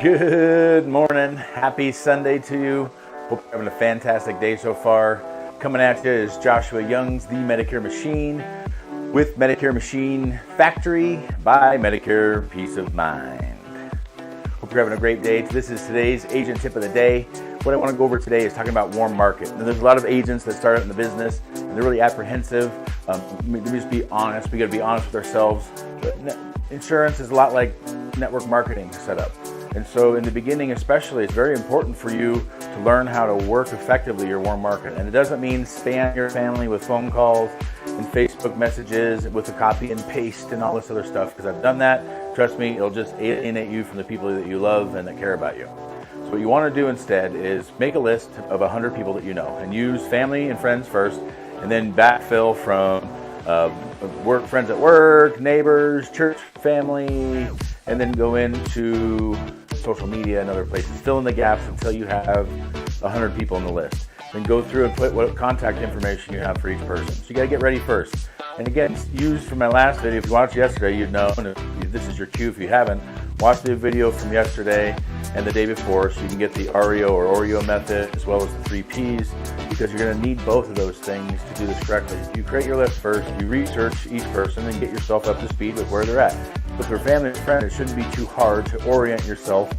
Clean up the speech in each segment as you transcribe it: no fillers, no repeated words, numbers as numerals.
Good morning. Happy Sunday to you. Hope you're having a fantastic day so far. Coming at you is Joshua Young's The Medicare Machine with Medicare Machine Factory by Medicare Peace of Mind. Hope you're having a great day. This is today's agent tip of the day. What I want to go over today is talking about warm market. Now, there's a lot of agents that start out in the business and they're really apprehensive. Let me just be honest. We got to be honest with ourselves. Insurance is a lot like network marketing setup. And so in the beginning especially, it's very important for you to learn how to work effectively your warm market. And it doesn't mean spam your family with phone calls and Facebook messages with a copy and paste and all this other stuff, because I've done that. Trust me, it'll just alienate you from the people that you love and that care about you. So what you want to do instead is make a list of 100 people that you know and use family and friends first, and then backfill from friends at work, neighbors, church family, and then go into social media and other places. Fill in the gaps until you have 100 people on the list. Then go through and put what contact information you have for each person. So you got to get ready first. And again, use from my last video. If you watched yesterday, you'd know. And if this is your cue, if you haven't, watch the video from yesterday and the day before so you can get the Oreo or Oreo method as well as the 3 Ps, because you're going to need both of those things to do this correctly. You create your list first, you research each person and get yourself up to speed with where they're at. With your family and friend, it shouldn't be too hard to orient yourself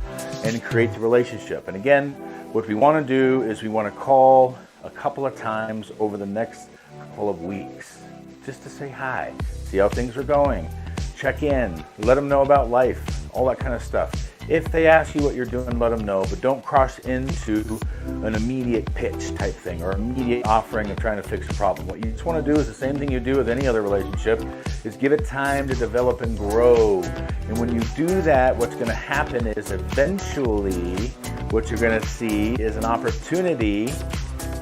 and create the relationship. And again, what we want to do is we want to call a couple of times over the next couple of weeks just to say hi, see how things are going, check in, let them know about life, all that kind of stuff. If they ask you what you're doing, let them know, but don't cross into an immediate pitch type thing or immediate offering of trying to fix a problem. What you just want to do is the same thing you do with any other relationship, is give it time to develop and grow. And when you do that, what's going to happen is eventually what you're going to see is an opportunity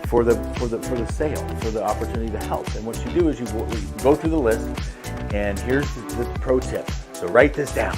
for the sale, for the opportunity to help. And what you do is you go through the list, and here's the pro tip. So write this down.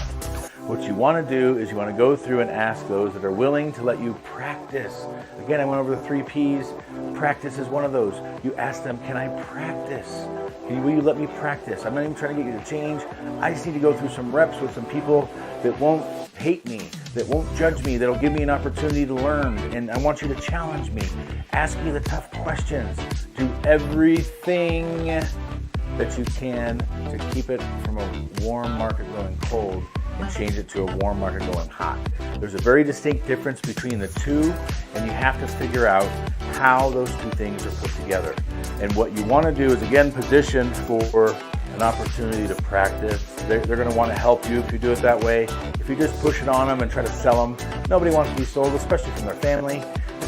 What you want to do is you want to go through and ask those that are willing to let you practice. Again, I went over the 3 Ps. Practice is one of those. You ask them, can I practice? Will you let me practice? I'm not even trying to get you to change. I just need to go through some reps with some people that won't hate me, that won't judge me, that'll give me an opportunity to learn. And I want you to challenge me. Ask me the tough questions. Do everything that you can to keep it from a warm market going cold and change it to a warm market going hot. There's a very distinct difference between the two, and you have to figure out how those two things are put together. And what you want to do is, again, position for an opportunity to practice. They're going to want to help you if you do it that way. If you just push it on them and try to sell them, nobody wants to be sold, especially from their family.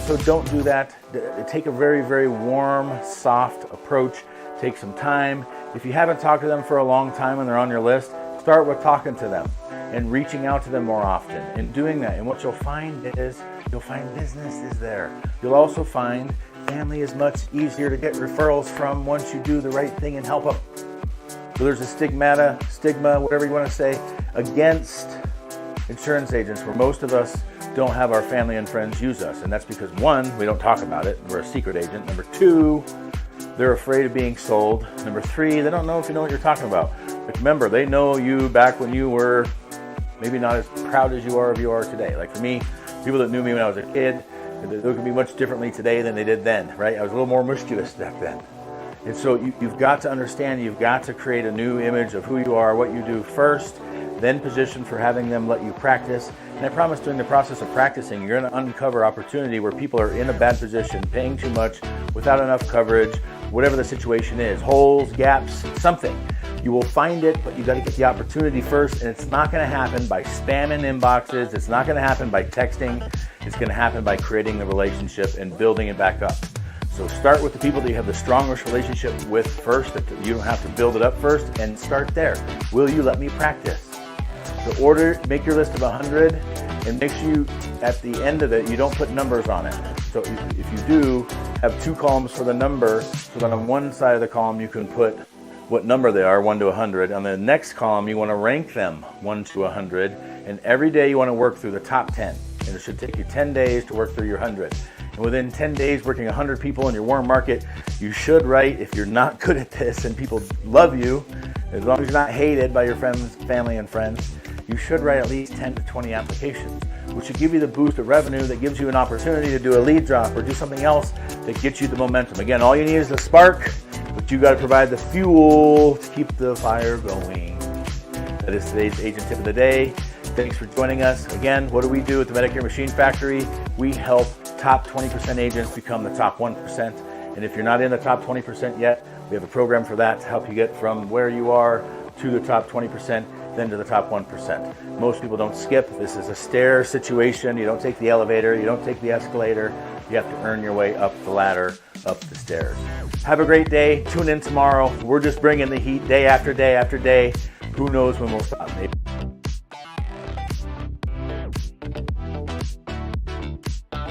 So don't do that. Take a very, very warm, soft approach. Take some time. If you haven't talked to them for a long time and they're on your list, start with talking to them and reaching out to them more often and doing that. And what you'll find is you'll find business is there. You'll also find family is much easier to get referrals from once you do the right thing and help them. So there's a stigma, whatever you want to say, against insurance agents, where most of us don't have our family and friends use us. And that's because, 1, we don't talk about it. We're a secret agent. Number 2, they're afraid of being sold. Number 3, they don't know if you know what you're talking about. But remember, they know you back when you were maybe not as proud as you are today. Like for me, people that knew me when I was a kid, they look at me much differently today than they did then, right? I was a little more mischievous back then. And so you've got to understand, you've got to create a new image of who you are, what you do first, then position for having them let you practice. And I promise during the process of practicing, you're going to uncover opportunity where people are in a bad position, paying too much, without enough coverage, whatever the situation is, holes, gaps, something. You will find it, but you got to get the opportunity first, and it's not going to happen by spamming inboxes. It's not going to happen by texting. It's going to happen by creating the relationship and building it back up. So start with the people that you have the strongest relationship with first, that you don't have to build it up first, and start there. Will you let me practice? So make your list of 100, and make sure at the end of it, you don't put numbers on it. So if you do, have 2 columns for the number, so that on one side of the column you can put what number they are, 1 to 100. On the next column, you want to rank them 1 to 100, and every day you want to work through the top 10. And it should take you 10 days to work through your 100. And within 10 days, working 100 people in your warm market, you should write, if you're not good at this and people love you, as long as you're not hated by your friends, family and friends, you should write at least 10 to 20 applications, which should give you the boost of revenue that gives you an opportunity to do a lead drop or do something else that gets you the momentum. Again, all you need is the spark, but you got to provide the fuel to keep the fire going. That is today's agent tip of the day. Thanks for joining us. Again, what do we do at the Medicare Machine Factory? We help top 20% agents become the top 1%. And if you're not in the top 20% yet, we have a program for that to help you get from where you are to the top 20%, then to the top 1%. Most people don't skip. This is a stair situation. You don't take the elevator. You don't take the escalator. You have to earn your way up the ladder, up the stairs. Have a great day. Tune in tomorrow. We're just bringing the heat day after day after day. Who knows when we'll stop? Maybe